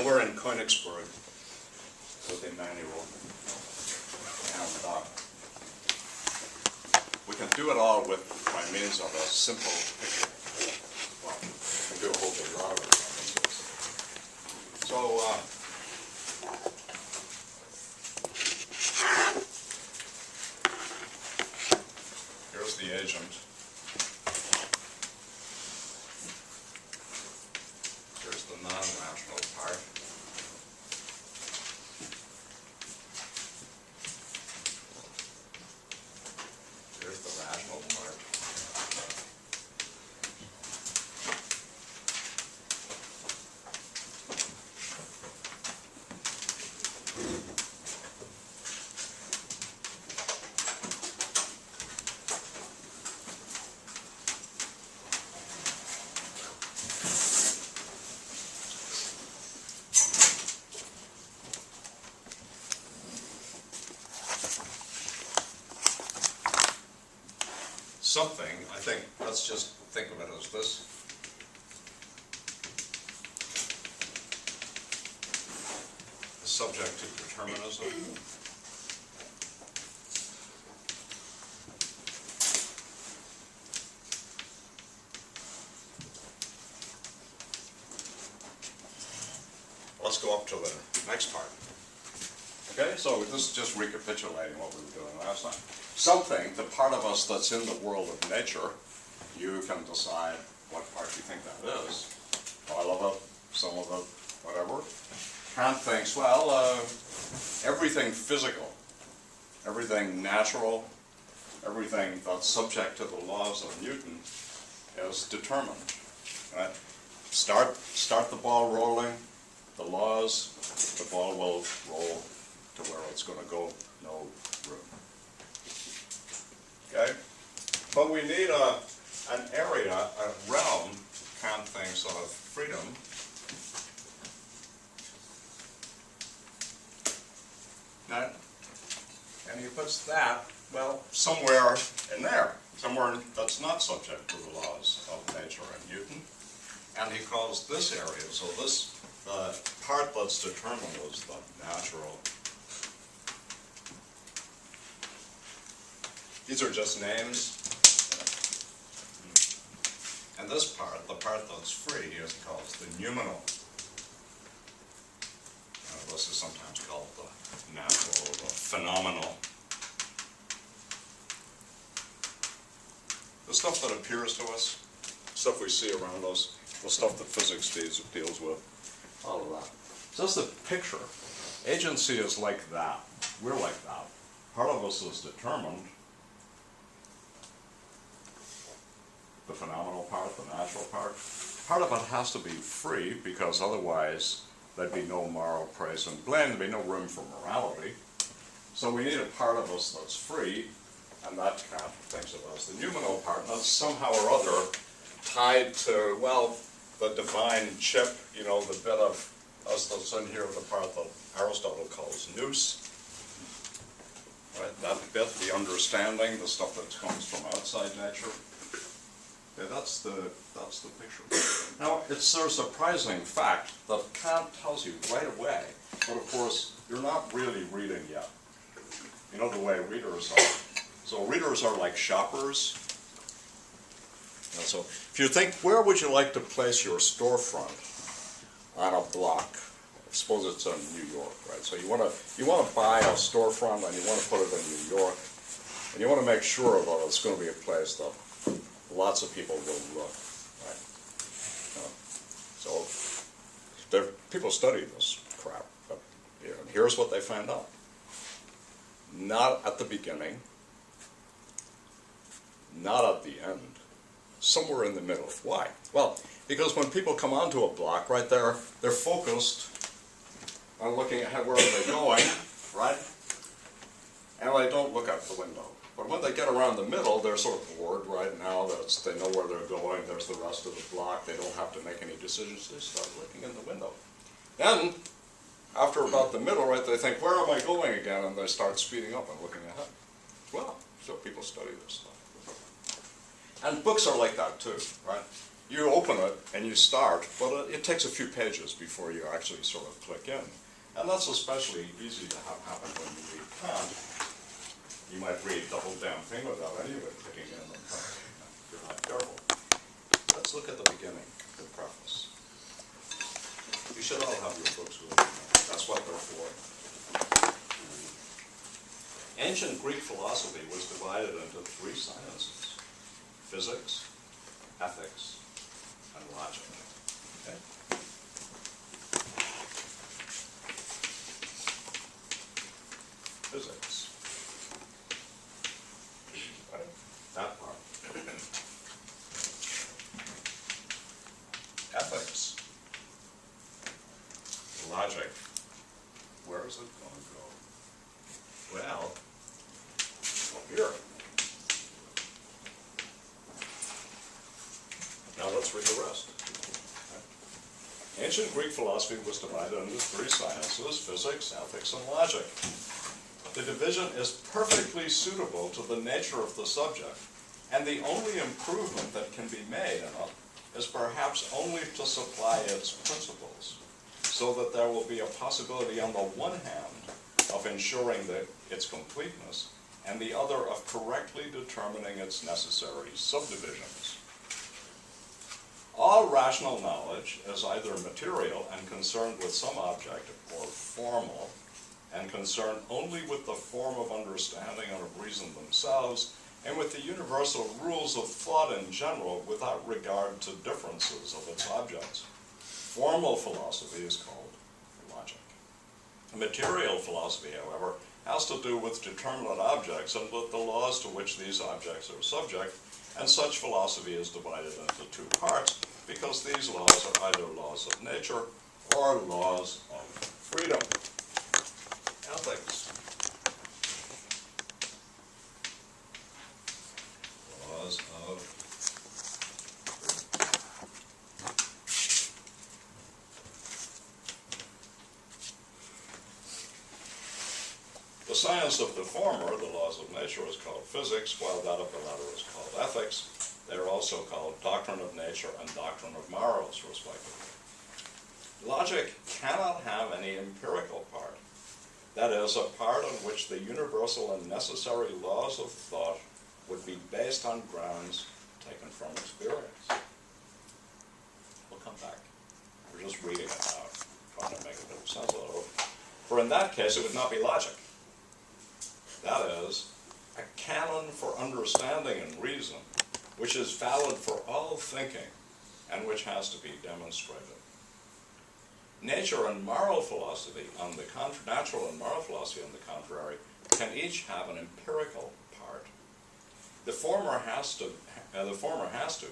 we're in Königsberg with Emmanuel, and we can do it all by means of a simple picture. Well, we can do a whole big lot of it. So, here's the agent. Here's the non-rational part. Here's the rational part. Something, I think, let's just think of it as this. Is subject to determinism. Let's go up to the next part. Okay, so this is just recapitulating what we were doing last time. Something, the part of us that's in the world of nature, you can decide what part you think that is. All of it, some of it, whatever. Kant thinks, well, everything physical, everything natural, everything that's subject to the laws of Newton is determined. Right? Start the ball rolling, the laws, the ball will roll to where it's going to go, no room. Okay? But we need an area, a realm, Kant thinks, of freedom. And he puts that, well, somewhere in there, somewhere that's not subject to the laws of nature and Newton. And he calls this area, so this, the part that's determined is the natural. These are just names. And this part, the part that's free, he calls the noumenal. This is sometimes called the natural or the phenomenal. The stuff that appears to us, stuff we see around us, the stuff that physics deals with, all of that. So that's the picture. Agency is like that. We're like that. Part of us is determined. The phenomenal part, the natural part. Part of it has to be free, because otherwise there'd be no moral praise and blame, there'd be no room for morality. So we need a part of us that's free, and that Kant thinks of as the noumenal part, and that's somehow or other tied to, well, the divine chip, you know, the bit of us that's in here, the part that Aristotle calls nous. Right, that bit, the understanding, the stuff that comes from outside nature. Yeah, that's the picture. Now, it's a surprising fact that Kant tells you right away, but of course, you're not really reading yet. You know the way readers are. So readers are like shoppers. And so if you think, where would you like to place your storefront on a block? Suppose it's in New York, right? So you want to buy a storefront and you want to put it in New York, and you want to make sure that it's going to be a place that lots of people will look, right? So people study this crap, but here's what they find out. Not at the beginning, not at the end, somewhere in the middle. Why? Well, because when people come onto a block, right, they're focused on looking at where they're going, right? And they don't look out the window. But when they get around the middle, they're sort of bored right now. They know where they're going. There's the rest of the block. They don't have to make any decisions. They start looking in the window. Then, after about the middle, right, they think, where am I going again? And they start speeding up and looking ahead. Well, so people study this stuff. And books are like that too, right? you open it and you start, but it takes a few pages before you actually sort of click in. And that's especially easy to have happen when you read Kant. You might read the whole damn thing without any of it clicking in. If you're not careful. Let's look at the beginning, the preface. You should all have your books with you. That's what they're for. Ancient Greek philosophy was divided into three sciences: physics, ethics, and logic. Okay? Physics. Right? That part. Ethics. Logic. Where is it going to go? Well, here. Now let's read the rest. Ancient Greek philosophy was divided into three sciences: physics, ethics, and logic. The division is perfectly suitable to the nature of the subject, and the only improvement that can be made in it is perhaps only to supply its principles, so that there will be a possibility on the one hand of ensuring its completeness, and the other of correctly determining its necessary subdivisions. All rational knowledge is either material and concerned with some object, or formal, and concerned only with the form of understanding and of reason themselves, and with the universal rules of thought in general, without regard to differences of its objects. Formal philosophy is called logic. Material philosophy, however, has to do with determinate objects and with the laws to which these objects are subject, and such philosophy is divided into two parts, because these laws are either laws of nature or laws of freedom. Ethics. Laws of the science of the former, the laws of nature, is called physics, while that of the latter is called ethics. They are also called doctrine of nature and doctrine of morals, respectively. Logic cannot have any empirical part. That is, a part on which the universal and necessary laws of thought would be based on grounds taken from experience. We'll come back. We're just reading it out, trying to make a bit of sense of it. For in that case, it would not be logic. That is, a canon for understanding and reason, which is valid for all thinking and which has to be demonstrated. Nature and moral philosophy, natural and moral philosophy, on the contrary, can each have an empirical part. The former has to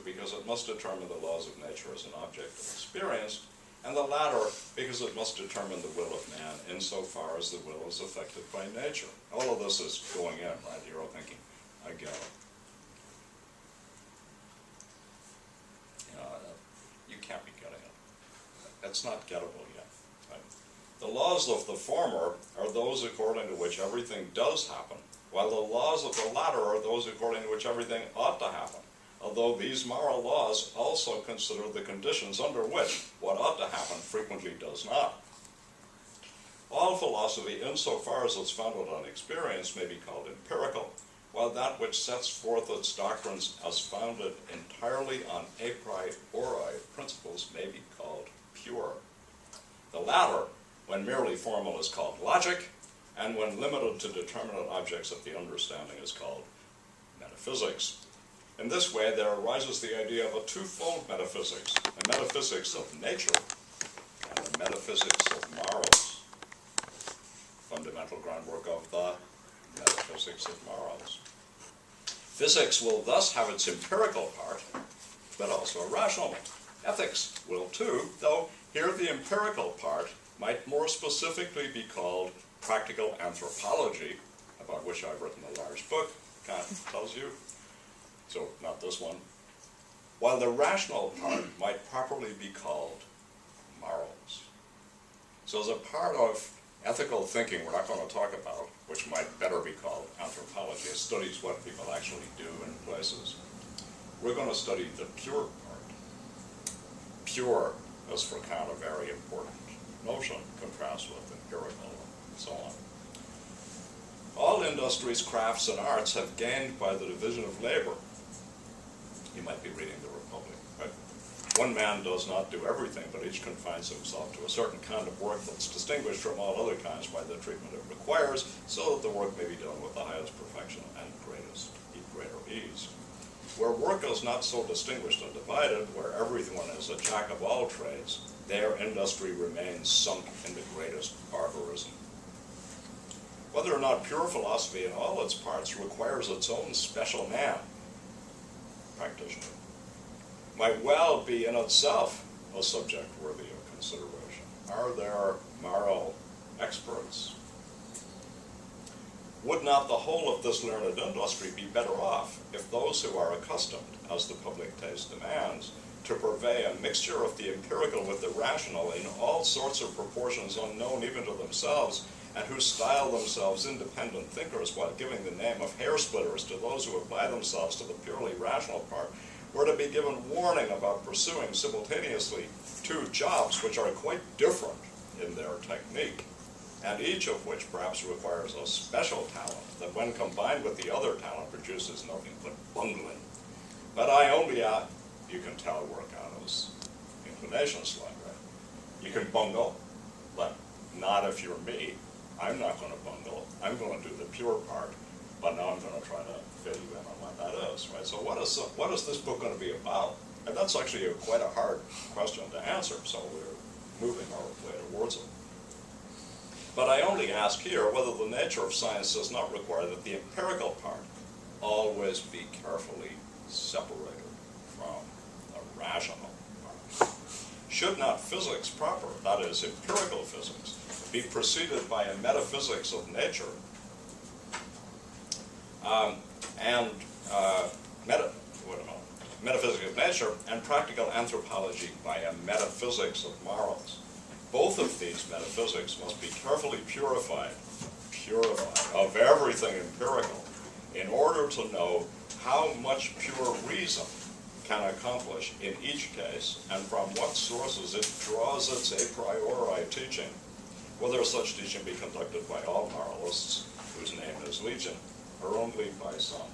because it must determine the laws of nature as an object of experience, and the latter because it must determine the will of man insofar as the will is affected by nature. All of this is going in, right? You're all thinking, I get it. You can't be getting it. It's not gettable yet. Right? The laws of the former are those according to which everything does happen, while the laws of the latter are those according to which everything ought to happen, although these moral laws also consider the conditions under which what ought to happen frequently does not. All philosophy, insofar as it's founded on experience, may be called empirical, while that which sets forth its doctrines as founded entirely on a priori principles may be called pure. The latter, when merely formal, is called logic, and when limited to determinate objects of the understanding is called metaphysics. In this way, there arises the idea of a twofold metaphysics, a metaphysics of nature and a metaphysics of morals. Fundamental groundwork of the metaphysics of morals. Physics will thus have its empirical part, but also a rational one. Ethics will too, though here the empirical part might more specifically be called practical anthropology, about which I've written a large book, Kant tells you. So, not this one. While the rational part might properly be called morals. So as a part of ethical thinking we're not going to talk about, which might better be called anthropology, it studies what people actually do in places. We're going to study the pure part. pure is for Kant a very important notion, contrast with empirical and so on. All industries, crafts, and arts have gained by the division of labor. You might be reading the Republic, right? One man does not do everything, but each confines himself to a certain kind of work that's distinguished from all other kinds by the treatment it requires, so that the work may be done with the highest perfection and greater ease. Where work is not so distinguished and divided, where everyone is a jack of all trades, there industry remains sunk in the greatest barbarism. Whether or not pure philosophy in all its parts requires its own special man, practitioner, might well be in itself a subject worthy of consideration. Are there moral experts? Would not the whole of this learned industry be better off if those who are accustomed, as the public taste demands, to purvey a mixture of the empirical with the rational in all sorts of proportions unknown even to themselves, and who style themselves independent thinkers while giving the name of hair-splitters to those who apply themselves to the purely rational part, were to be given warning about pursuing simultaneously two jobs which are quite different in their technique, and each of which perhaps requires a special talent that when combined with the other talent produces nothing but bungling. But I only you can tell where Kant's inclinations lie, right? You can bungle, but not if you're me. I'm not going to bungle. I'm going to do the pure part, but now I'm going to try to fit you in on what that is, right? So what is this book going to be about? And that's actually quite a hard question to answer, so we're moving our way towards it. But I only ask here whether the nature of science does not require that the empirical part always be carefully separated from the rational part. Should not physics proper, that is, empirical physics, be preceded by a metaphysics of nature, metaphysics of nature, and practical anthropology by a metaphysics of morals? Both of these metaphysics must be carefully purified of everything empirical in order to know how much pure reason can accomplish in each case and from what sources it draws its a priori teaching, whether such teaching be conducted by all moralists, whose name is legion, or only by some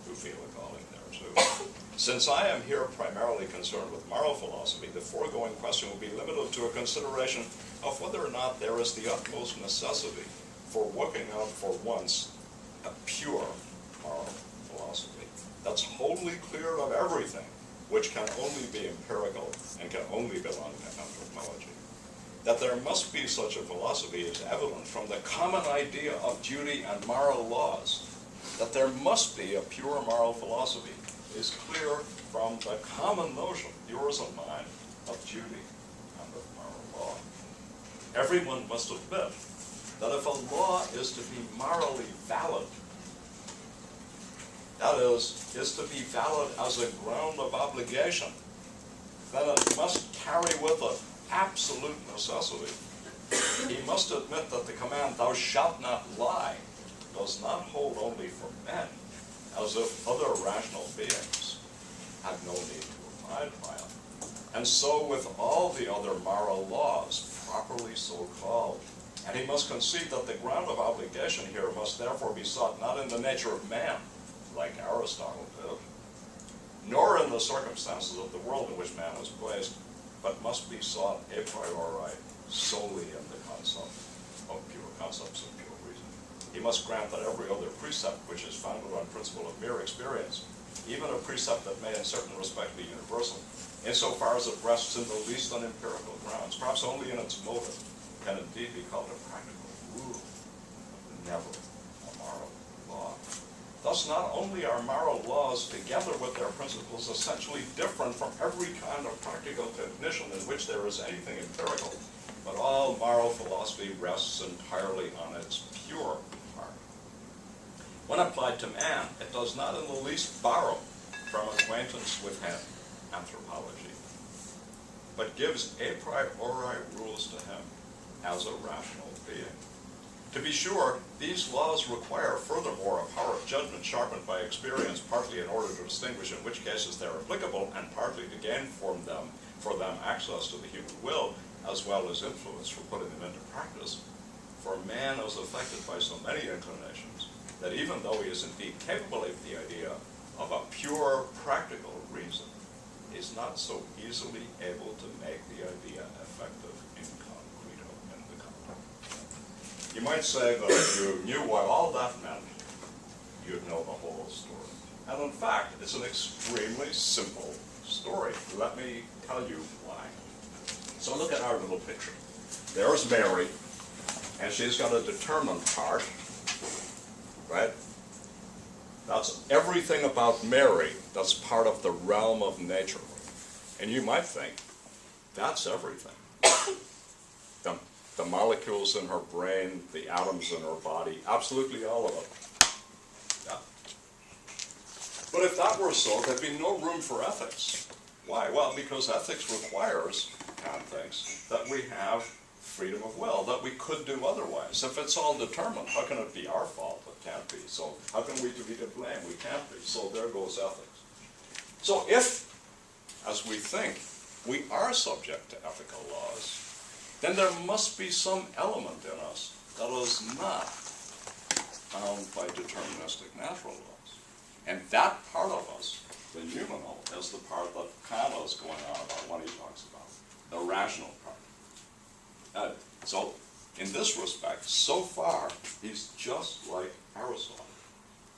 who feel a calling thereto. Since I am here primarily concerned with moral philosophy, the foregoing question will be limited to a consideration of whether or not there is the utmost necessity for working out for once a pure moral philosophy that's wholly clear of everything, which can only be empirical and can only belong to anthropology. That there must be such a philosophy is evident from the common idea of duty and moral laws. That there must be a pure moral philosophy is clear from the common notion, yours and mine, of duty and of moral law. Everyone must admit that if a law is to be morally valid, that is to be valid as a ground of obligation, then it must carry with it absolute necessity. He must admit that the command, "Thou shalt not lie," does not hold only for men, as if other rational beings had no need to abide by it. And so with all the other moral laws, properly so called. And he must concede that the ground of obligation here must therefore be sought not in the nature of man, like Aristotle did, nor in the circumstances of the world in which man was placed, but must be sought a priori solely in the concepts of pure reason. He must grant that every other precept which is founded on principle of mere experience, even a precept that may in certain respect be universal, insofar as it rests in the least on empirical grounds, perhaps only in its motive, can indeed be called a practical rule, never a moral law. Thus, not only are moral laws, together with their principles, essentially different from every kind of practical cognition in which there is anything empirical, but all moral philosophy rests entirely on its pure part. When applied to man, it does not in the least borrow from acquaintance with him, anthropology, but gives a priori rules to him as a rational being. To be sure, these laws require furthermore a power of judgment sharpened by experience, partly in order to distinguish in which cases they are applicable, and partly to gain from them for them access to the human will, as well as influence for putting them into practice. For man is affected by so many inclinations that even though he is indeed capable of the idea of a pure practical reason, is not so easily able to make the idea effective in concreto, in the context. You might say that if you knew what all that meant, you'd know the whole story. And in fact, it's an extremely simple story. Let me tell you why. So look at our little picture. There's Mary, and she's got a determined part, right? That's everything about Mary that's part of the realm of nature. And you might think, that's everything. The molecules in her brain, the atoms in her body, absolutely all of it. Yeah. But if that were so, there'd be no room for ethics. Why? Well, because ethics requires, Kant thinks, that we have freedom of will, that we could do otherwise. If it's all determined, how can it be our fault? It can't be. So how can we be to blame? We can't be. So there goes ethics. So if, as we think, we are subject to ethical laws, then there must be some element in us that is not bound by deterministic natural laws. And that part of us, the noumenal, is the part that Kant is going on about when he talks about the rational part. So, in this respect, so far, he's just like Aristotle.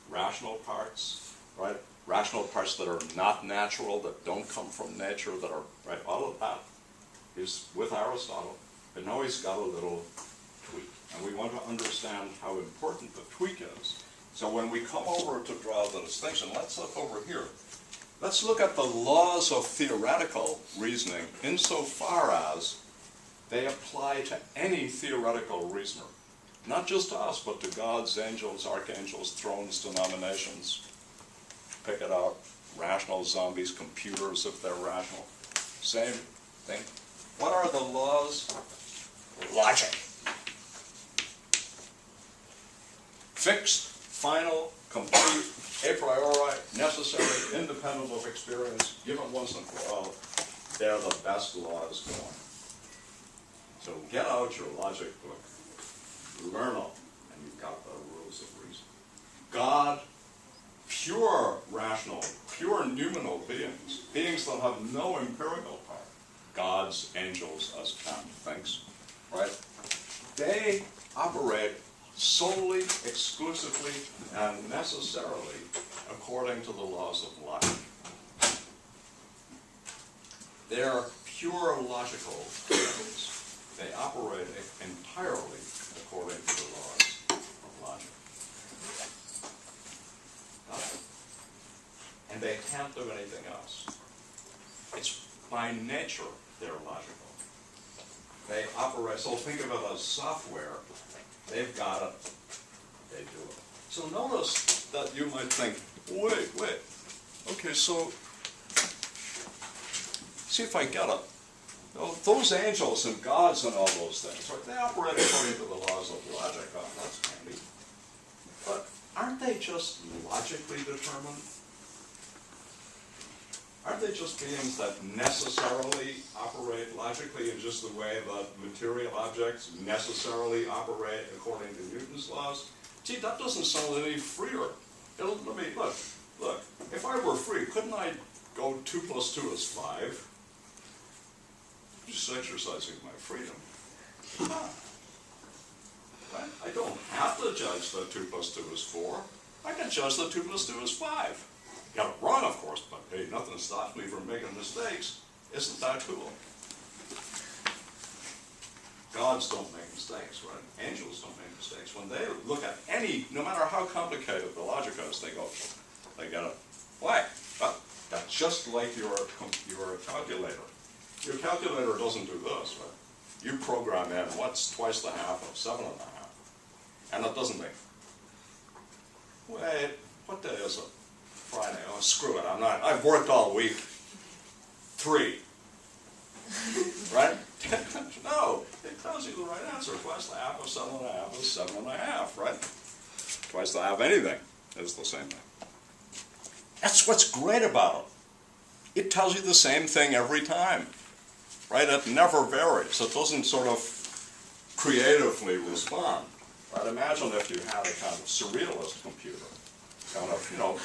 Rational parts, right? Rational parts that are not natural, that don't come from nature, that are, right, all of that is with Aristotle. But now he's got a little tweak. And we want to understand how important the tweak is. So when we come over to draw the distinction, let's look over here. Let's look at the laws of theoretical reasoning insofar as they apply to any theoretical reasoner. Not just to us, but to gods, angels, archangels, thrones, denominations. Pick it out. Rational zombies, computers, if they're rational. Same thing. What are the laws? Logic. Fixed, final, complete, a priori, necessary, independent of experience, given once and for all. They're the best laws going. So get out your logic book, learn them, and you've got the rules of reason. God, pure rational, pure noumenal beings, beings that have no empirical power, gods, angels, as Kant thinks, right? They operate solely, exclusively, and necessarily according to the laws of logic. They're pure logical beings. They operate entirely according to the laws of logic. And they can't do anything else. It's by nature they're logical. They operate, so think of it as software. They've got it, they do it. So notice that you might think, wait, okay, so, see if I get it. Those angels and gods and all those things, right, they operate according to the laws of logic. Oh, that's handy. But aren't they just logically determined? Aren't they just beings that necessarily operate logically in just the way that material objects necessarily operate according to Newton's laws? Gee, that doesn't sound any freer. Let me, look, if I were free, couldn't I go 2 + 2 is 5? Just exercising my freedom. Right? I don't have to judge that 2 + 2 is 4. I can judge that 2 + 2 is 5. Got it wrong, of course, but hey, nothing stops me from making mistakes. Isn't that cool? Gods don't make mistakes, right? Angels don't make mistakes. When they look at any, no matter how complicated the logic is, they go, they get it. Why? Well, that's just like your calculator. Your calculator doesn't do this, right? You program in what's twice the half of 7 1/2, and it doesn't make. Wait, what day is it? Friday. Oh, screw it. I've worked all week. 3. Right? No, it tells you the right answer. Twice the half of 7 1/2 is 7 1/2, right? Twice the half of anything is the same thing. That's what's great about it. It tells you the same thing every time. right? It never varies. It doesn't sort of creatively respond. Right? Imagine if you had a kind of surrealist computer, kind of, you know,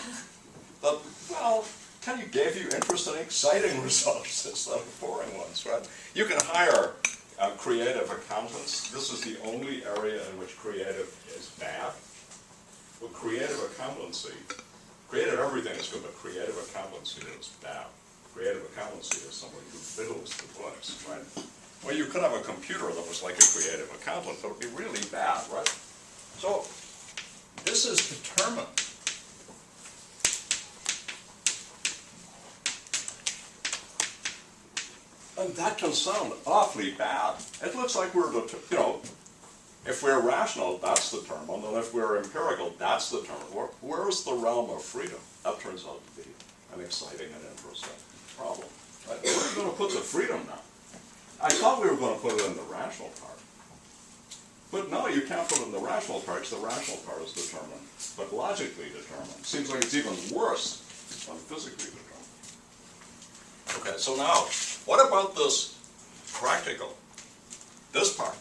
that, well, kind of gave you interesting, exciting results instead of boring ones, right? You can hire creative accountants. This is the only area in which creative is bad. Well, creative accountancy, creative everything is good, but creative accountancy is bad. Creative accountancy is somebody who fiddles the books, right? Well, you could have a computer that was like a creative accountant, but it would be really bad, right? So, this is determined. And that can sound awfully bad. It looks like we're, you know, if we're rational, that's determined, and if we're empirical, that's determined. Where's the realm of freedom? That turns out to be an exciting and interesting problem. Right? Where are we going to put the freedom now? I thought we were going to put it in the rational part. But no, you can't put it in the rational part, because the rational part is determined, but logically determined. Seems like it's even worse than physically determined. Okay, so now, what about this practical? This part.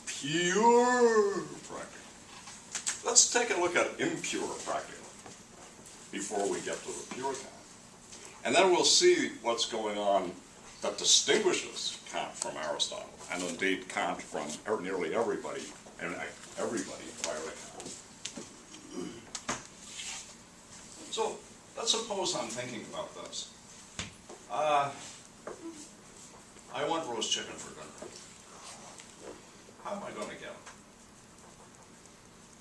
Pure practical. Let's take a look at impure practical before we get to the pure Kant. And then we'll see what's going on that distinguishes Kant from Aristotle, and indeed Kant from nearly everybody, and everybody prior to Kant. So let's suppose I'm thinking about this. I want roast chicken for dinner. How am I going to get it?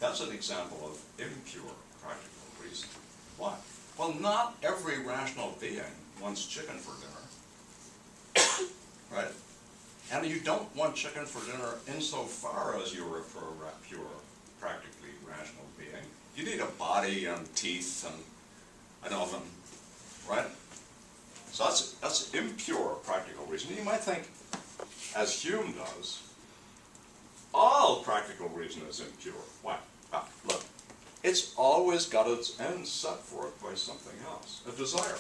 That's an example of impure practical reason. Why? Well, not every rational being wants chicken for dinner, right? And you don't want chicken for dinner insofar as you're a pure, practically rational being. You need a body and teeth and an oven, right? So that's impure practical reason. You might think, as Hume does, all practical reason is impure. Why? Look, it's always got its end set for it by something else, a desire.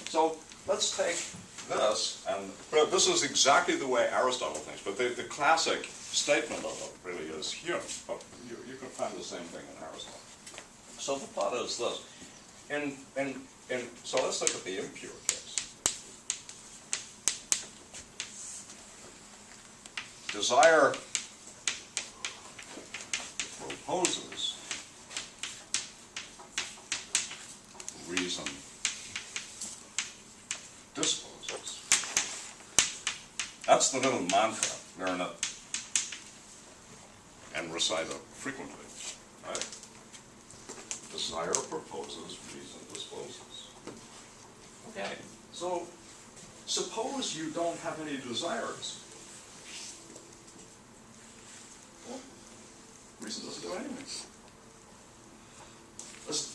So let's take this, and well, this is exactly the way Aristotle thinks, but the classic statement of it really is Hume. But you can find the same thing in Aristotle. So the thought is this. So let's look at the impure case. Desire proposes, reason disposes. That's the little mantra, learn it and recite it frequently, right? Desire proposes, reason disposes. Okay, so suppose you don't have any desires. Well, reason doesn't do anything.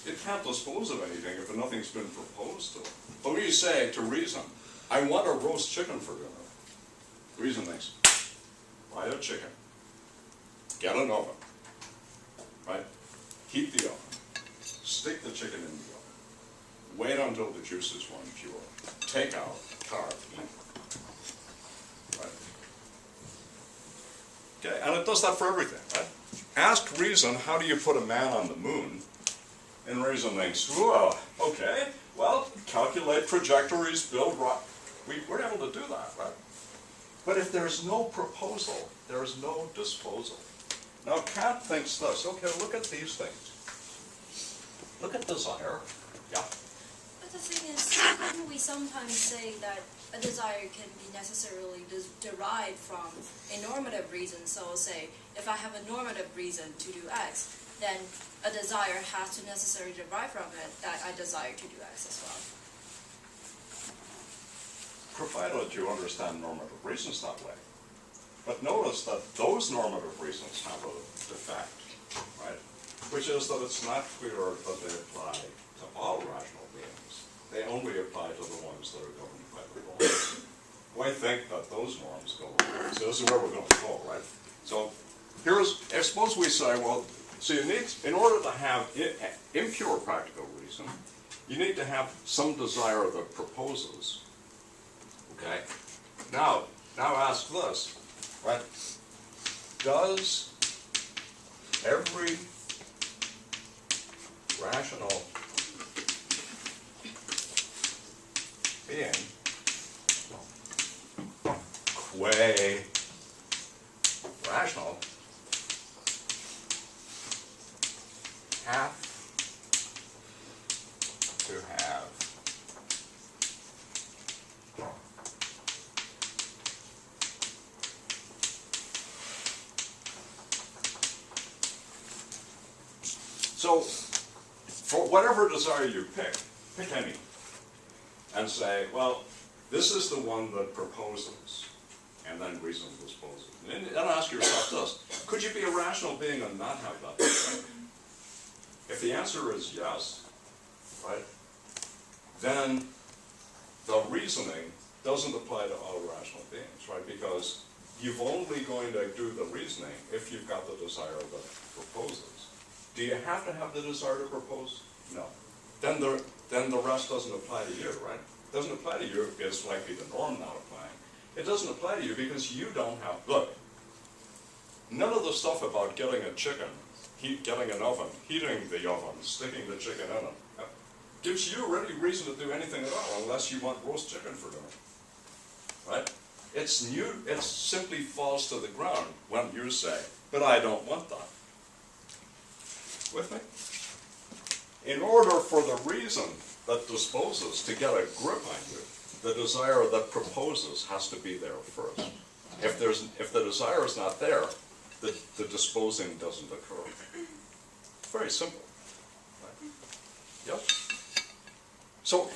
It can't dispose of anything if nothing's been proposed to it. But when you say to reason, I want a roast chicken for dinner, reason thinks, buy a chicken, get an oven, right? Heat the oven, stick the chicken in the oven, wait until the juices run pure, take out, carve, eat. Right? Okay, and it does that for everything, right? Ask reason, how do you put a man on the moon? And reason thinks, well, okay, well, calculate trajectories, build rock. We're able to do that, right? But if there's no proposal, there is no disposal. Now Kant thinks this. Okay, look at these things. Look at desire. Yeah. But the thing is, wouldn't we sometimes say that a desire can be necessarily derived from a normative reason? So say, if I have a normative reason to do X, then a desire has to necessarily derive from it that I desire to do X as well. Provided you understand normative reasons that way. But notice that those normative reasons have a defect, right? Which is that it's not clear that they apply to all rational beings. They only apply to the ones that are governed by the norms. Why think that those norms go? So this is where we're going to go, right? So suppose we say, well, so you need, in order to have impure practical reason, You need to have some desire that proposes. Okay? Now ask this, right? Does every rational being qua rational have to have so for whatever desire you pick any, and say, well, this is the one that proposes, and then reason disposes. And then ask yourself this, could you be a rational being and not have that desire? If the answer is yes, right, then the reasoning doesn't apply to all rational beings, right? Because you've only going to do the reasoning if you've got the desire that proposes. Do you have to have the desire to propose? No. Then the rest doesn't apply to you, right? Doesn't apply to you is likely the norm not applying. It doesn't apply to you because you don't have, look, none of the stuff about getting a chicken, getting an oven, heating the oven, sticking the chicken in it, gives you really reason to do anything at all unless you want roast chicken for dinner, right? It's new, it simply falls to the ground when you say, but I don't want that. With me? In order for the reason that disposes to get a grip on you, the desire that proposes has to be there first. If the desire is not there, the disposing doesn't occur. Very simple. Right? Yep. So,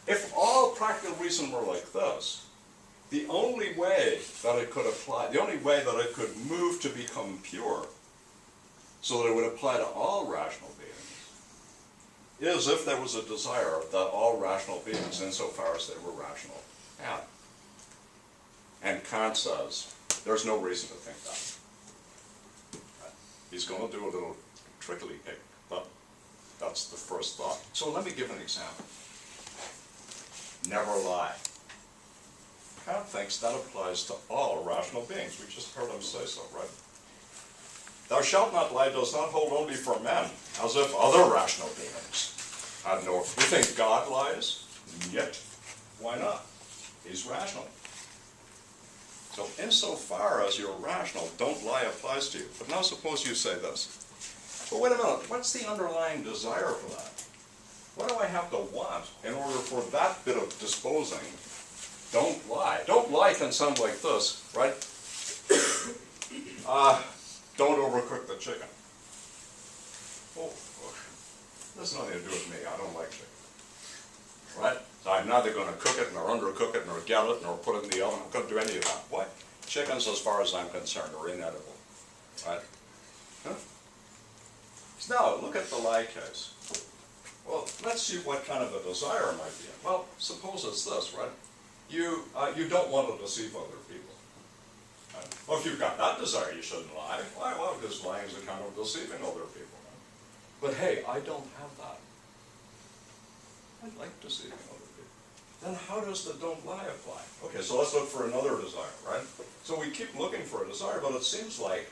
if all practical reason were like this, the only way that it could apply, the only way that it could move to become pure, so that it would apply to all rational beings, is if there was a desire that all rational beings, insofar as they were rational, had. And Kant says, there's no reason to think that. He's going to do a little trickily pick, but that's the first thought. So let me give an example. Never lie. Kant thinks that applies to all rational beings. We just heard him say so, right? Thou shalt not lie does not hold only for men, as if other rational beings had no. You think God lies? Yet. Why not? He's rational. So insofar as you're rational, don't lie applies to you. But now suppose you say this. But wait a minute, what's the underlying desire for that? What do I have to want in order for that bit of disposing? Don't lie. Don't lie can sound like this, right? Don't overcook the chicken. Oh, that's nothing to do with me. I don't like chicken. Right? So I'm neither going to cook it, nor undercook it, nor get it, nor put it in the oven. I'm going to do any of that. Why? Chickens, as far as I'm concerned, are inedible. Right? Huh? So now, look at the lie case. Well, let's see what kind of a desire might be in. Well, suppose it's this, right? You don't want to deceive other people. Right? Well, if you've got that desire, you shouldn't lie. Why? Well, because lying is a kind of deceiving other people. Right? But hey, I don't have that. I like deceiving other people. Then how does the don't lie apply? Okay, so let's look for another desire, right? So we keep looking for a desire, but it seems like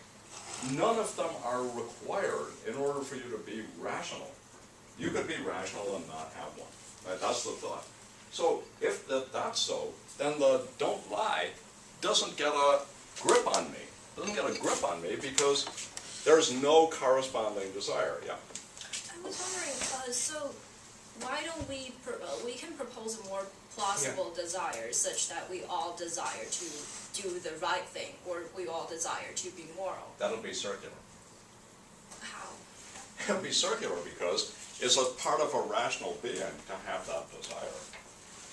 none of them are required in order for you to be rational. You could be rational and not have one. Right? That's the thought. So if that's so, then the don't lie doesn't get a grip on me. Doesn't get a grip on me because there's no corresponding desire. Yeah. I was wondering, so why don't we can propose a more plausible desire such that we all desire to do the right thing, or we all desire to be moral? That'll be circular. How? It'll be circular because it's a part of a rational being to have that desire.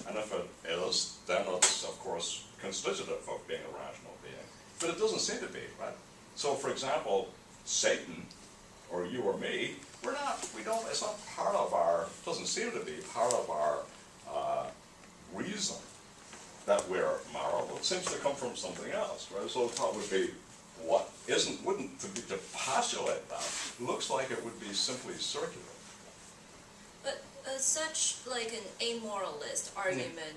And if it is, then it's, of course, constitutive of being a rational being. But it doesn't seem to be, right? So, for example, Satan, or you or me, it's not part of our, doesn't seem to be part of our reason that we're moral. It seems to come from something else, right? So the thought would be, to postulate that, looks like it would be simply circular. But such like an amoralist argument,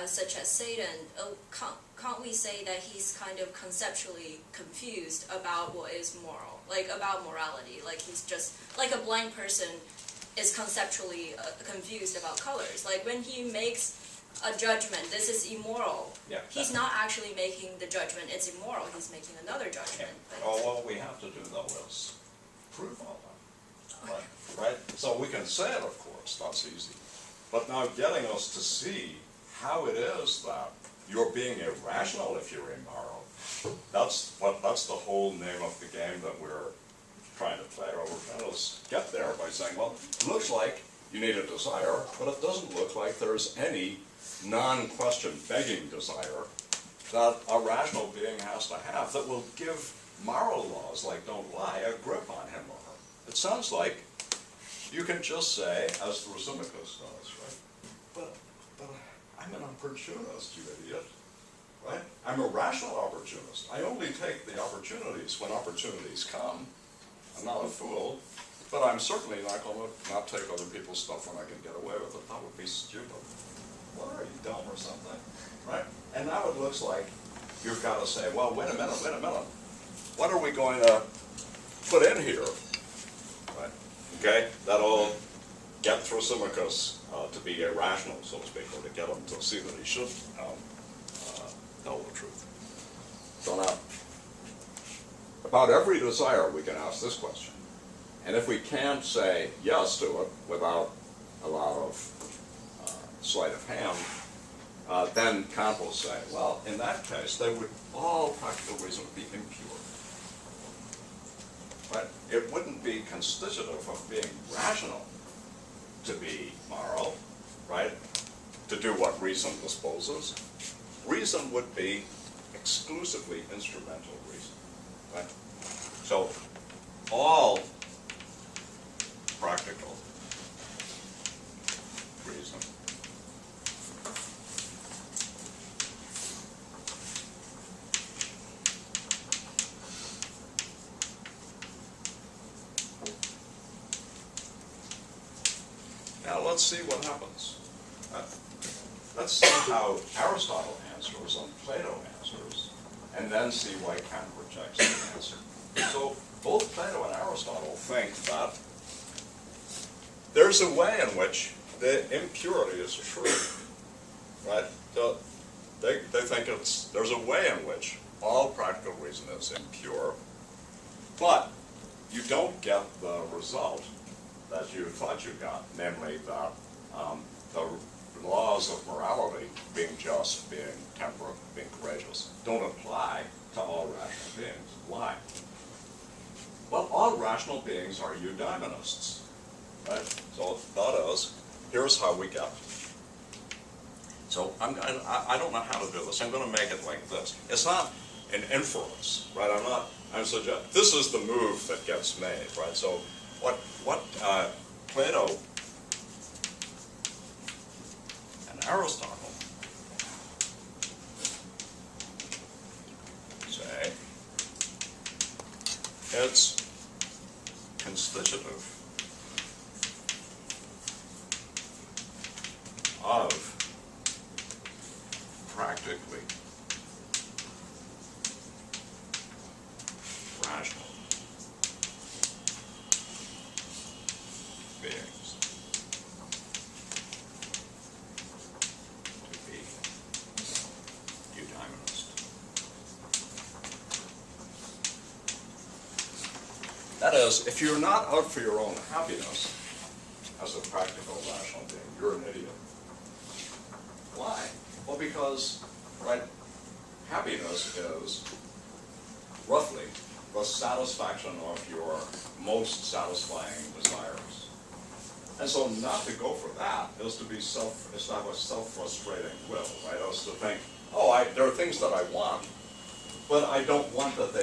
such as Satan, can't we say that he's kind of conceptually confused about what is moral, like about morality? Like he's just like a blind person is conceptually confused about colors. Like when he makes a judgment, this is immoral. Yeah. He's not actually making the judgment, it's immoral. He's making another judgment. Yeah. Oh, what we have to do though is prove all that. Right? So we can say it, of course, that's easy. But now getting us to see how it is that you're being irrational if you're immoral, that's the whole name of the game that we're trying to play, or we're trying to get there by saying, well, it looks like you need a desire, but it doesn't look like there's any non-question begging desire that a rational being has to have that will give moral laws like don't lie a grip on him or her. It sounds like you can just say, as Thrasymachus does, right? But I'm an opportunist, you idiot, right? I'm a rational opportunist. I only take the opportunities when opportunities come. I'm not a fool, but I'm certainly not going to not take other people's stuff when I can get away with it. That would be stupid. What are you, dumb or something, right? And now it looks like you've got to say, well, wait a minute. What are we going to put in here, right? Okay, that'll get Thrasymachus to be irrational, so to speak, or to get him to see that he should tell the truth. So now, about every desire we can ask this question. And if we can't say yes to it without a lot of sleight of hand, then Kant will say, well, in that case, all practical reason would be impure. But it wouldn't be constitutive of being rational to be moral, right? To do what reason disposes. Reason would be exclusively instrumental reason, right? So all practical reason now let's see what happens. Let's see how Aristotle answers and Plato answers, and then see why Kant rejects the answer. So both Plato and Aristotle think that there's a way in which the impurity is true, right? So they think there's a way in which all practical reason is impure, but you don't get the result that you thought you got, namely that the laws of morality, being just, being temperate, being courageous, don't apply to all rational beings. Why? Well, all rational beings are eudaimonists, right? So that is, here's how we get. So I don't know how to do this. I'm going to make it like this. It's not an inference, right? I'm suggesting this is the move that gets made, right? So what Plato and Aristotle say, it's constitutive of practically rational beings to be eudaimonists. That is, if you're not out for your own happiness as a practical rational being, you're an idiot. Why? Well, because, right, happiness is roughly the satisfaction of your most satisfying desires. And so not to go for that is to be establish self-frustrating will, right? Is to think, oh, there are things that I want, but I don't want that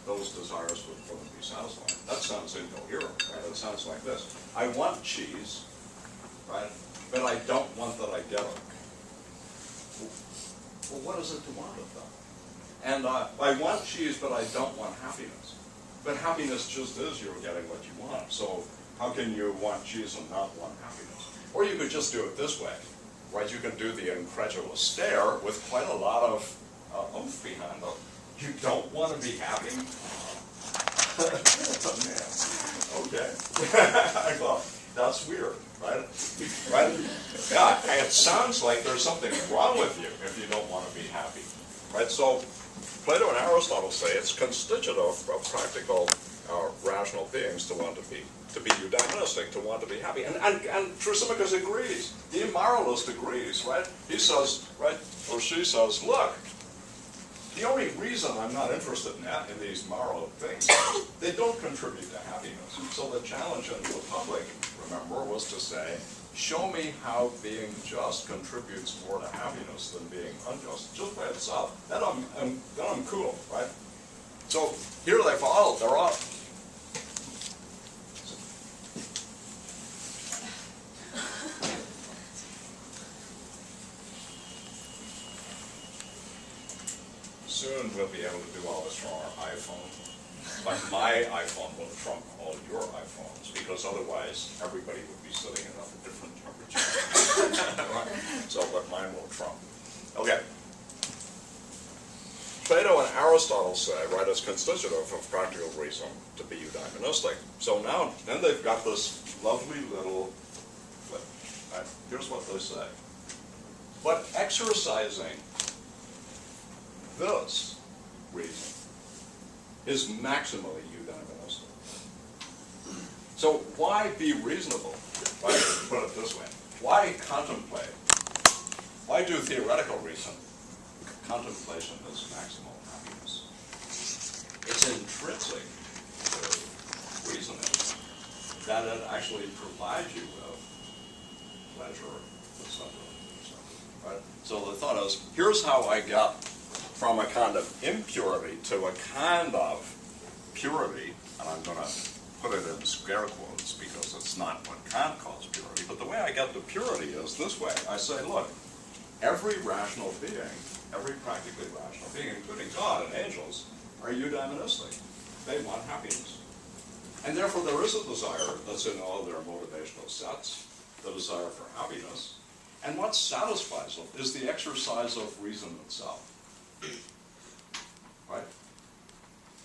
those desires would be satisfying. That sounds incoherent, right? It sounds like this. I want cheese, right? But I don't want that I get it. Well, what is it to want it then? And I want cheese, but I don't want happiness. But happiness just is you're getting what you want. So how can you want cheese and not want happiness? Or you could just do it this way, right? You can do the incredulous stare with quite a lot of oomph behind it. You don't want to be happy? Oh, man. Okay. I thought, that's weird, right? Right? Yeah, it sounds like there's something wrong with you if you don't want to be happy, right? So Plato and Aristotle say it's constitutive of practical rational beings to want to be eudaimonistic, to want to be happy. And Thrasymachus agrees. The immoralist agrees, right? He says, right, or she says, look, the only reason I'm not interested in these moral things is they don't contribute to happiness. So the challenge in the Republic, remember, was to say, show me how being just contributes more to happiness than being unjust, just by itself. Then I'm cool, right? So here they're all. Soon we'll be able to do all this from our iPhone. But my iPhone will trump all your iPhones, because otherwise everybody would be sitting at a different temperature. So, but mine will trump. Okay. Plato and Aristotle say, right, it's constitutive of practical reason to be eudaimonistic. So now, then they've got this lovely little flip. Right? Here's what they say. But exercising this reason is maximally eudaimonistic. So why be reasonable? Right? Put it this way. Why contemplate? Why do theoretical reason? Contemplation is maximal happiness. It's intrinsic to reasoning that it actually provides you with pleasure, etc. Right? So the thought is, here's how I got from a kind of impurity to a kind of purity, and I'm going to put it in scare quotes because it's not what Kant calls purity, but the way I get to purity is this way. I say, look, every rational being, every practically rational being, including God and angels, are eudaimonistic. They want happiness. And therefore there is a desire that's in all their motivational sets, the desire for happiness. And what satisfies it is the exercise of reason itself. Right?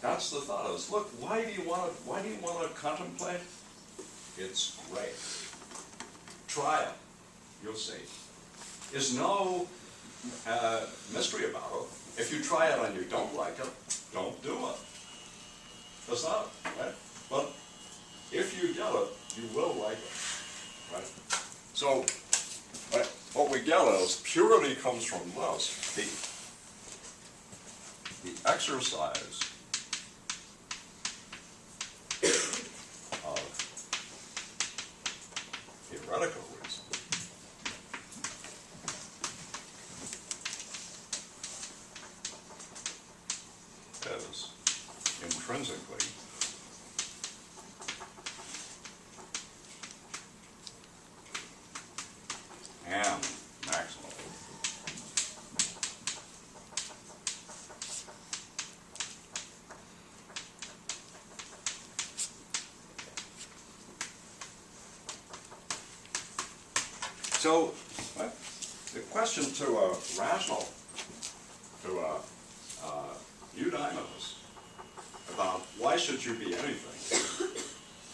That's the thought is, look, why do you want to contemplate? It's great. Try it. You'll see. There's no mystery about it. If you try it and you don't like it, don't do it. That's not it, right? But if you get it, you will like it, right? So, right, what we get is purity comes from this. The exercise of theoretical reason is intrinsically and maximally So, the question to a rational, to a eudaimonist about why should you be anything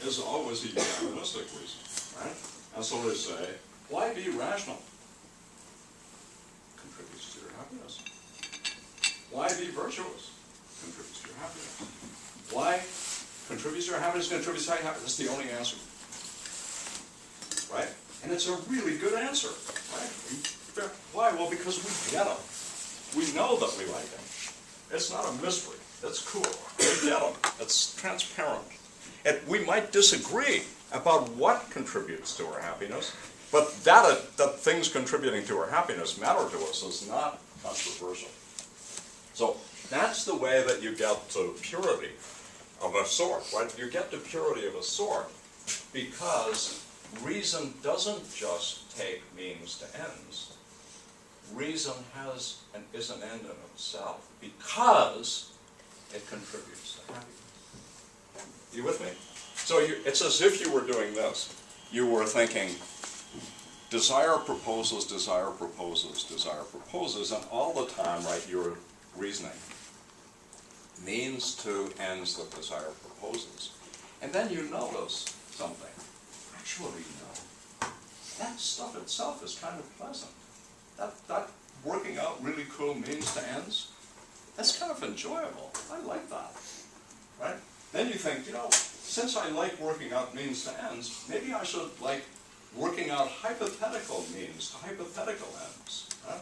is always a eudaimonistic reason, right? And so they say, why be rational? Contributes to your happiness. Why be virtuous? Contributes to your happiness. Why contributes to your happiness? Contributes to your happiness. That's the only answer. Right? And it's a really good answer, right? Why? Well, because we get them. We know that we like them. It's not a mystery. It's cool. We get them. It's transparent. And we might disagree about what contributes to our happiness, but that things contributing to our happiness matter to us is not controversial. So that's the way that you get to purity of a sort, right? You get to purity of a sort because reason doesn't just take means to ends. Reason is an end in itself because it contributes to happiness. You with me? So it's as if you were doing this. You were thinking, desire proposes, desire proposes, desire proposes, and all the time, right, you're reasoning. Means to ends that desire proposes. And then you notice something. Actually, no. That stuff itself is kind of pleasant. That working out really cool means to ends, that's kind of enjoyable. I like that, right? Then you think, you know, since I like working out means to ends, maybe I should like working out hypothetical means to hypothetical ends, right?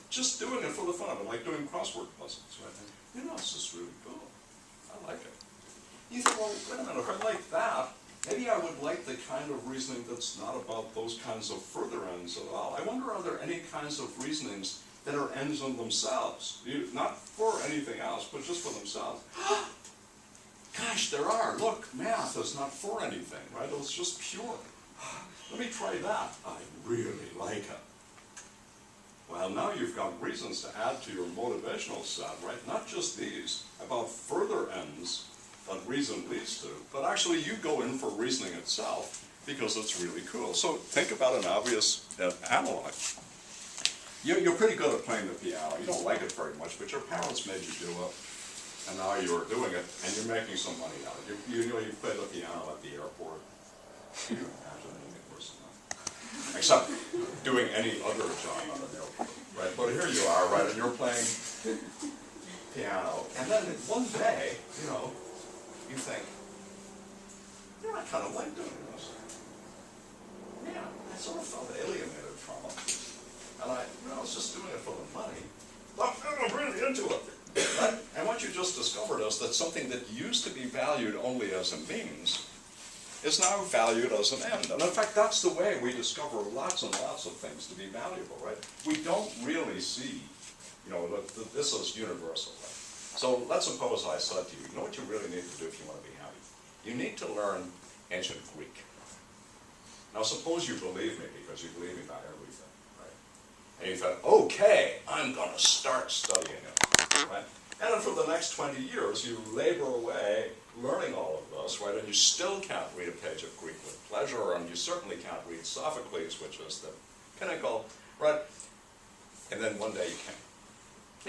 Just doing it for the fun of it, like doing crossword puzzles, right? You know, it's just really cool. I like it. You think, well, wait a minute, if I like that, maybe I would like the kind of reasoning that's not about those kinds of further ends at all. I wonder, are there any kinds of reasonings that are ends in themselves? Not for anything else, but just for themselves. Gosh, there are. Look, math is not for anything, right? It's just pure. Let me try that. I really like it. Well, now you've got reasons to add to your motivational set, right? Not just these, about further ends that reason leads to, but actually you go in for reasoning itself because it's really cool. So think about an obvious analog. You're pretty good at playing the piano. You don't like it very much, but your parents made you do it, and now you're doing it, and you're making some money out of it. You know you play the piano at the airport. Can you imagine anything worse than that? Except doing any other job at an airport, right? But here you are, right, and you're playing piano, and then one day, you know, you think, you know, I kind of like doing this. Yeah, I sort of felt alienated from it. And I was just doing it for the money. But I'm really into it. Right? And what you just discovered is that something that used to be valued only as a means is now valued as an end. And in fact, that's the way we discover lots and lots of things to be valuable, right? We don't really see, you know, that this is universal. Right? So let's suppose I said to you, you know what you really need to do if you want to be happy? You need to learn ancient Greek. Now suppose you believe me because you believe me about everything, right? And you thought, okay, I'm going to start studying it, right? And then for the next 20 years, you labor away learning all of this, right? And you still can't read a page of Greek with pleasure, and you certainly can't read Sophocles, which is the pinnacle, right? And then one day you can.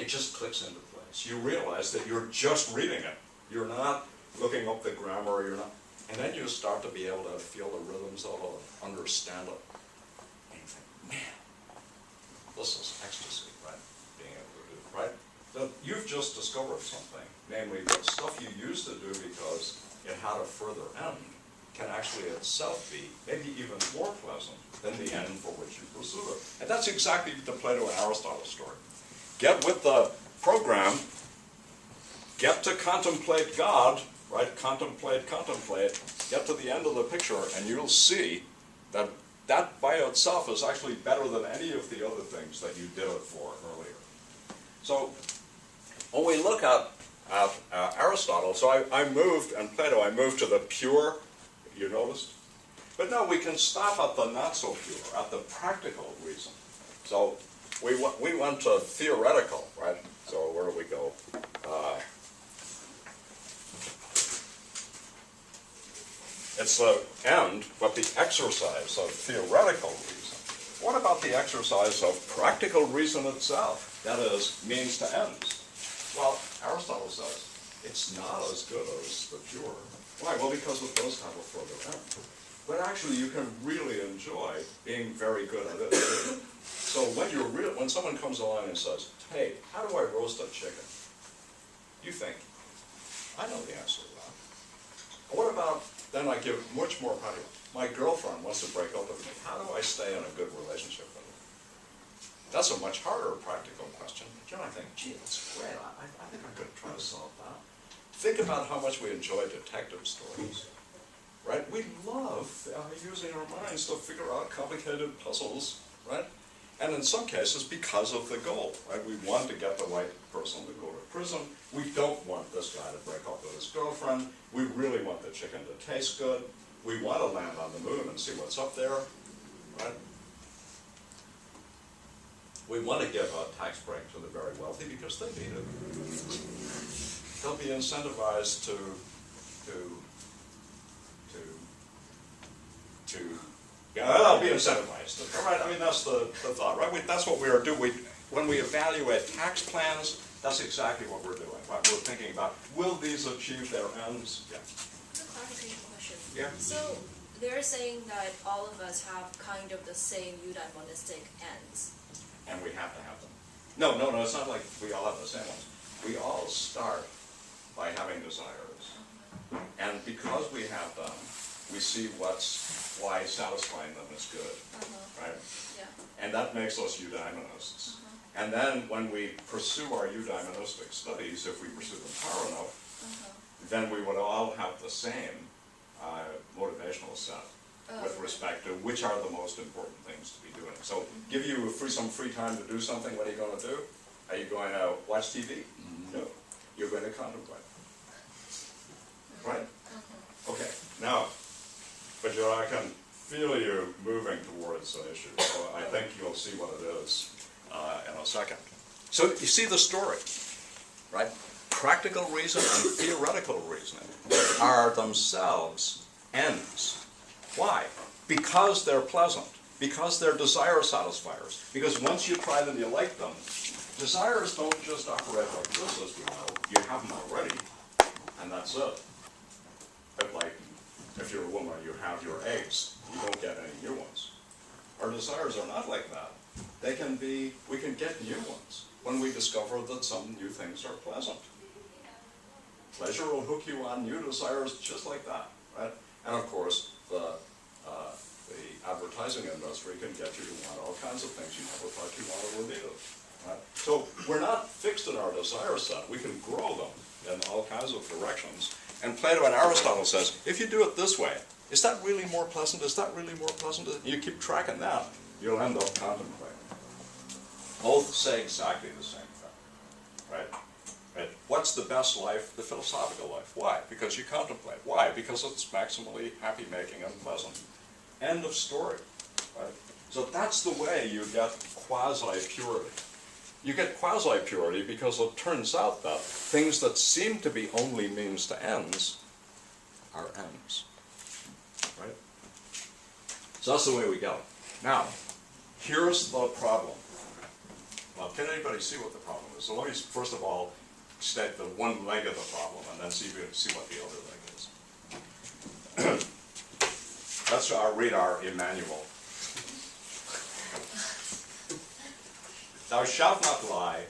It just clicks into place. You realize that you're just reading it. You're not looking up the grammar, you're not, and then you start to be able to feel the rhythms of it, understand it. And you think, man, this is ecstasy, right? Being able to do it, right? That you've just discovered something, namely that stuff you used to do because it had a further end can actually itself be maybe even more pleasant than the end for which you pursued it. And that's exactly the Plato and Aristotle story. Get with the program, get to contemplate God, right? Contemplate, get to the end of the picture, and you'll see that that by itself is actually better than any of the other things that you did it for earlier. So when we look at Aristotle, so I moved, and Plato, I moved to the pure, you noticed? But no, we can stop at the not so pure, at the practical reason. So we went to theoretical, right? So where do we go? It's the end, but the exercise of theoretical reason. What about the exercise of practical reason itself? That is, means to ends. Well, Aristotle says it's not as good as the pure. Why? Well, because it does have a further end. But actually, you can really enjoy being very good at it. So when someone comes along and says, hey, how do I roast a chicken? You think, I know the answer to that. What about, then I give much more practical. My girlfriend wants to break up with me. How do I stay in a good relationship with her? That's a much harder practical question. But you know, I think, gee, that's great. I think I could try to solve that. Think about how much we enjoy detective stories. Right? We love using our minds to figure out complicated puzzles, right? And in some cases, because of the goal, right? We want to get the right person to go to prison. We don't want this guy to break up with his girlfriend. We really want the chicken to taste good. We want to land on the moon and see what's up there, right? We want to give a tax break to the very wealthy because they need it. They'll be incentivized to Yeah, I'll be incentivized. All right, I mean, that's the thought, right? That's what we are doing. When we evaluate tax plans, that's exactly what we're doing. Right? We're thinking about, will these achieve their ends? Yeah. A clarification question. Yeah. So they're saying that all of us have kind of the same eudaimonistic ends. And we have to have them. No, it's not like we all have the same ones. We all start by having desires. And because we have them, we see why satisfying them is good, right? Yeah. And that makes us eudaimonists. And then when we pursue our eudaimonistic studies, if we pursue them hard enough, then we would all have the same motivational set with respect to which are the most important things to be doing. So give you some free time to do something, what are you going to do? Are you going to watch TV? No. You're going to contemplate. Right? Okay. Now, but I can feel you moving towards an issue, so I think you'll see what it is in a second. So you see the story, right? Practical reason and theoretical reasoning are themselves ends. Why? Because they're pleasant, because they're desire satisfiers, because once you try them, you like them. Desires don't just operate like this, as we know. You have them already, and that's it. But like, if you're a woman, you have your eggs, you don't get any new ones. Our desires are not like that. We can get new ones when we discover that some new things are pleasant. Pleasure will hook you on new desires just like that, right? And of course, the advertising industry can get you to want all kinds of things you never thought you wanted or needed. Right? So we're not fixed in our desire set. We can grow them in all kinds of directions. And Plato and Aristotle says, if you do it this way, is that really more pleasant? Is that really more pleasant? You keep tracking that, you'll end up contemplating. Both say exactly the same thing, right? Right? What's the best life? The philosophical life. Why? Because you contemplate. Why? Because it's maximally happy-making and pleasant. End of story, right? So that's the way you get quasi-purity. You get quasi-purity because it turns out that things that seem to be only means to ends are ends, right? So that's the way we go. Now, here's the problem. Well, can anybody see what the problem is? So let me first of all state the one leg of the problem and then see what the other leg is. Let's read our Emmanuel. Thou shalt not lie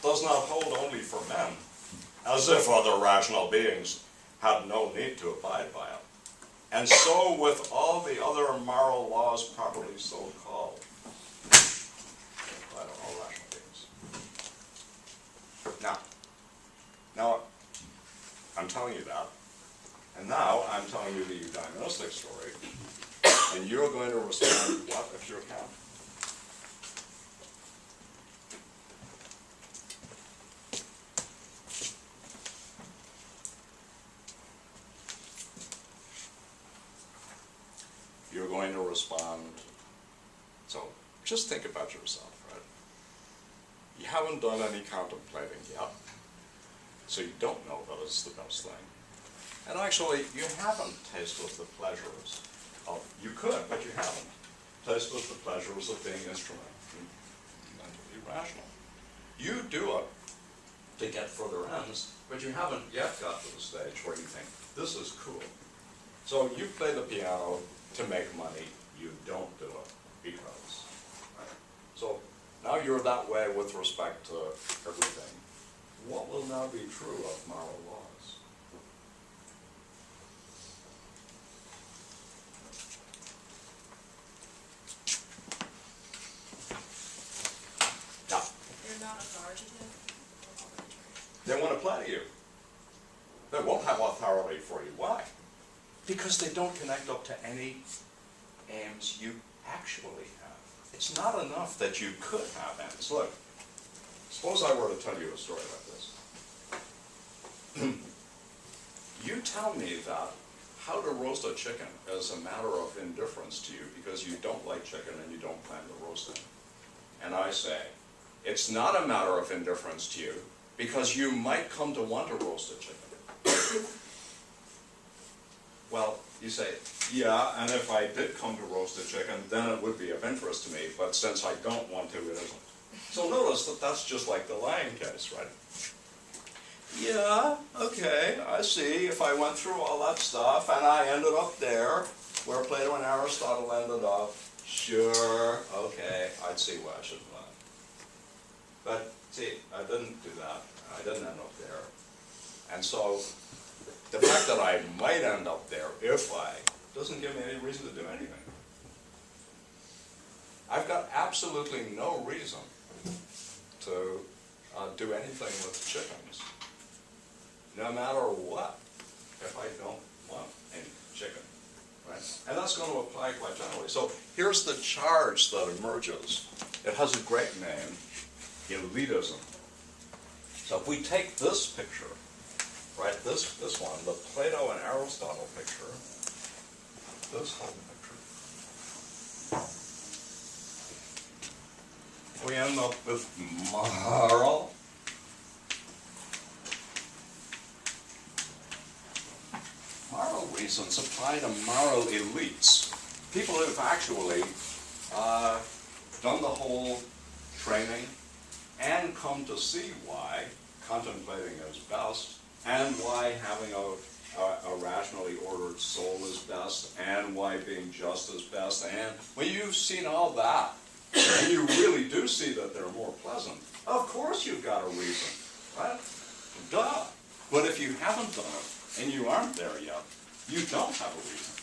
does not hold only for men, as if other rational beings had no need to abide by it. And so with all the other moral laws properly so called, by all rational beings. Now, I'm telling you that, and now I'm telling you the eudaimonistic story, and you're going to respond, what if you're Kant? You're going to respond, so just think about yourself, right? You haven't done any contemplating yet, so you don't know that it's the best thing. And actually, you haven't tasted the pleasures of, you could, but you haven't, tasted the pleasures of being mentally rational. You do it to get further ends, but you haven't yet got to the stage where you think, this is cool. So you play the piano to make money, you don't do it because. Right? So now you're that way with respect to everything. What will now be true of moral laws? Now, They're not authoritative or arbitrary. they won't apply to you. They won't have authority for you. Why? Because they don't connect up to any aims you actually have. It's not enough that you could have aims. Look, suppose I were to tell you a story like this. You tell me that how to roast a chicken is a matter of indifference to you because you don't like chicken and you don't plan to roast it. And I say, it's not a matter of indifference to you because you might come to want to roast a chicken. Well, You say, yeah, and if I did come to roast a chicken, then it would be of interest to me, but since I don't want to, it isn't. So notice that that's just like the lying case, right? Yeah, okay, I see. If I went through all that stuff and I ended up there, where Plato and Aristotle ended up, sure, okay, I'd see why I shouldn't lie. But see, I didn't do that. I didn't end up there. And so the fact that I might end up there if I doesn't give me any reason to do anything. I've got absolutely no reason to do anything with chickens, no matter what, if I don't want any chicken, right? And that's going to apply quite generally. So here's the charge that emerges. It has a great name, elitism. So if we take this picture, right, this one, the Plato and Aristotle picture, this whole picture, we end up with moral reasons apply to moral elites, people who've actually done the whole training and come to see why contemplating is best, and why having a rationally ordered soul is best, and why being just is best, and when you've seen all that, and you really do see that they're more pleasant, of course you've got a reason, right? Duh. But if you haven't done it, and you aren't there yet, you don't have a reason.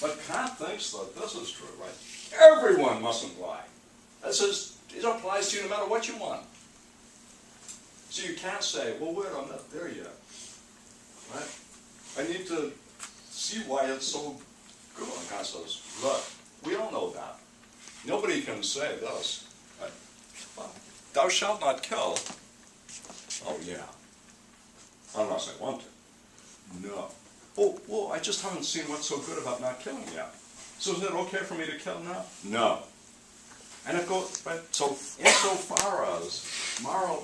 But Kant thinks that this is true, right? Everyone mustn't lie. That says it applies to you no matter what you want. So you can't say, well, wait, I'm not there yet, right? I need to see why it's so good. And Kant says, look, we all know that. Nobody can say this, right? Well, thou shalt not kill. Oh, yeah. Unless I want to. No. Oh, well, I just haven't seen what's so good about not killing yet. So is it okay for me to kill now? No. And it goes, right? So insofar as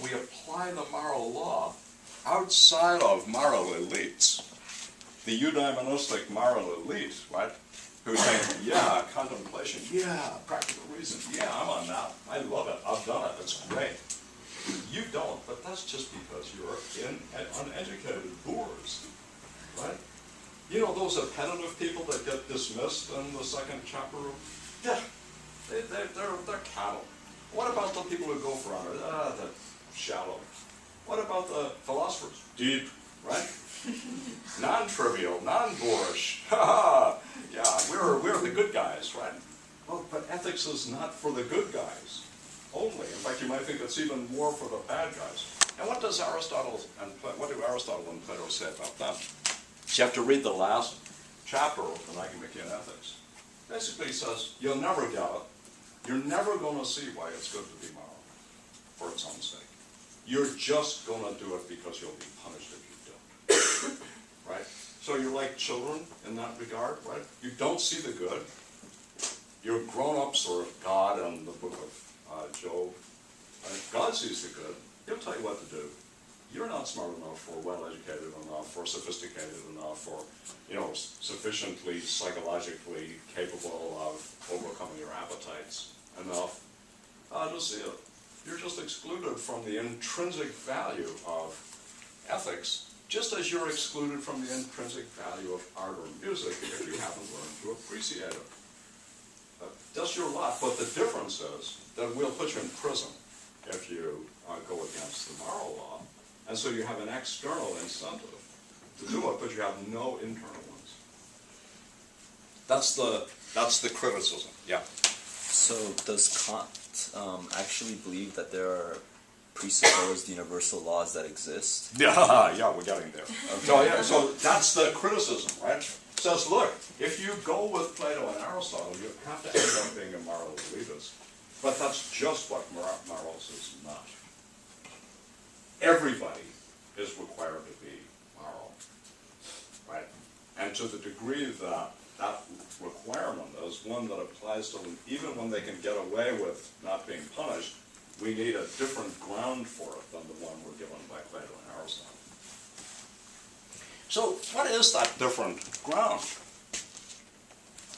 we apply the moral law outside of moral elites, the eudaimonistic moral elite, right, who say, yeah, contemplation, yeah, practical reason, yeah, I'm on that, I love it, I've done it, it's great. You don't, but that's just because you're uneducated boors, right? You know those appetitive people that get dismissed in the second chapter? Yeah, they're cattle. What about the people who go for honor? They're shallow. What about the philosophers? Deep, right? Non-trivial, non-boorish. Yeah, we're the good guys, right? Well, but ethics is not for the good guys only. In fact, you might think it's even more for the bad guys. And what do Aristotle and Plato say about that? You have to read the last chapter of the Nicomachean Ethics. Basically, he says you'll never get it. You're never going to see why it's good to be moral for its own sake. You're just going to do it because you'll be punished if you don't. Right? So you're like children in that regard, right? You don't see the good. You're grown-ups or God in the book of Job. Right? God sees the good. He'll tell you what to do. You're not smart enough or well-educated enough or sophisticated enough or, sufficiently psychologically capable of overcoming your appetites enough to see it. You're just excluded from the intrinsic value of ethics, just as you're excluded from the intrinsic value of art or music if you haven't learned to appreciate it. That's your lot, but the difference is that we'll put you in prison if you go against the moral law. And so you have an external incentive to do it, but you have no internal ones. That's the criticism. Yeah. So does Kant actually believe that there are presupposed universal laws that exist? Yeah, we're getting there. So that's the criticism, right? Says, look, if you go with Plato and Aristotle, you have to end up being a moral elitist. But that's just what morals is not. Everybody is required to be moral, right? And to the degree that that requirement is one that applies to them even when they can get away with not being punished, we need a different ground for it than the one we're given by Plato and Aristotle. So what is that different ground?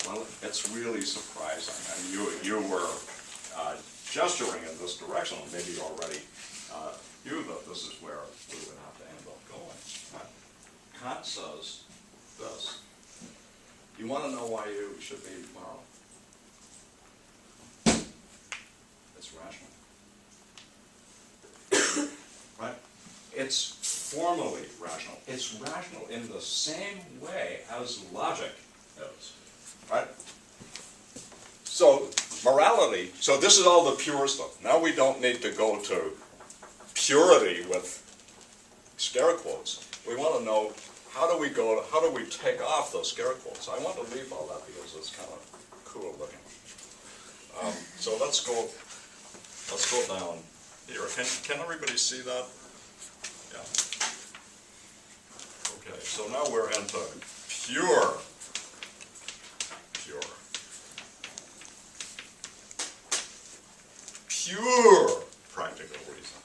Well, it's really surprising, and you were gesturing in this direction, and maybe you already knew that this is where we would have to end up going. Kant says this. You want to know why you should be moral? It's rational. Right? It's formally rational. It's rational in the same way as logic is. Right? So, morality, so this is all the pure stuff. Now we don't need to go to purity with scare quotes. We want to know how do we take off those scare quotes. I want to leave all that because it's kind of cool looking. So let's go down here. Can everybody see that? Yeah. Okay, so now we're into pure practical reason.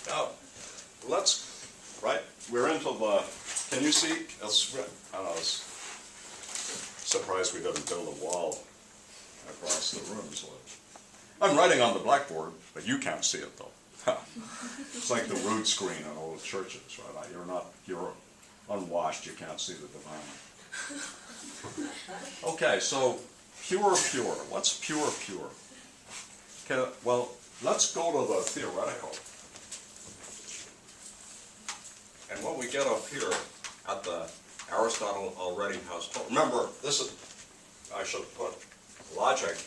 Now, we're into the, can you see? I was surprised we didn't build a wall across the room. So I'm writing on the blackboard, but you can't see it though. It's like the root screen in old churches, right? You're unwashed, you can't see the divine. Okay, so pure. What's pure? Okay, well, let's go to the theoretical. And what we get up here at the Aristotle already has told. Remember, I should put logic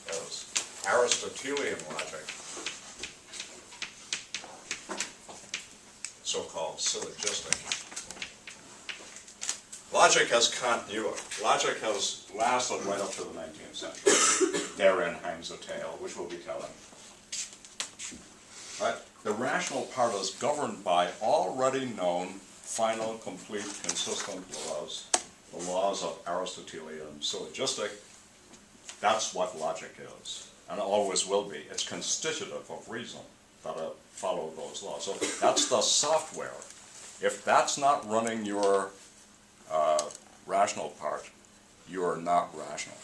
as Aristotelian logic, so-called syllogistic. Logic as Kant knew it. Logic has lasted right up to the 19th century. Therein hangs a tale, which we'll be telling. Right? The rational part is governed by already known, final, complete, consistent laws. The laws of Aristotelian syllogistic. That's what logic is, and it always will be. It's constitutive of reason that follow those laws. So that's the software. If that's not running your rational part, you're not rational.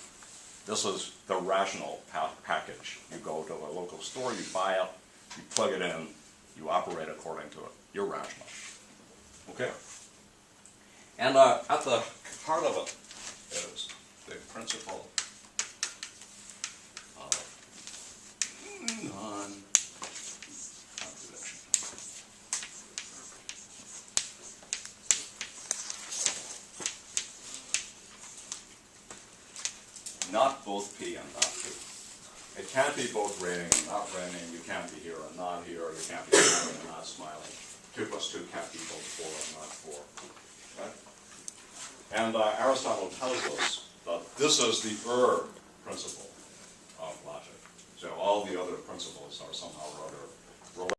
This is the rational package. You go to a local store, you buy it, you plug it in, you operate according to it. You're rational. Okay? And at the heart of it is the principle of non-contradiction. Not both P and not Q. It can't be both raining and not raining. You can't be here and not here. You can't be smiling and not smiling. 2 plus 2 can't be both 4 and not 4. Right? And Aristotle tells us that this is the principle of logic. So all the other principles are somehow or other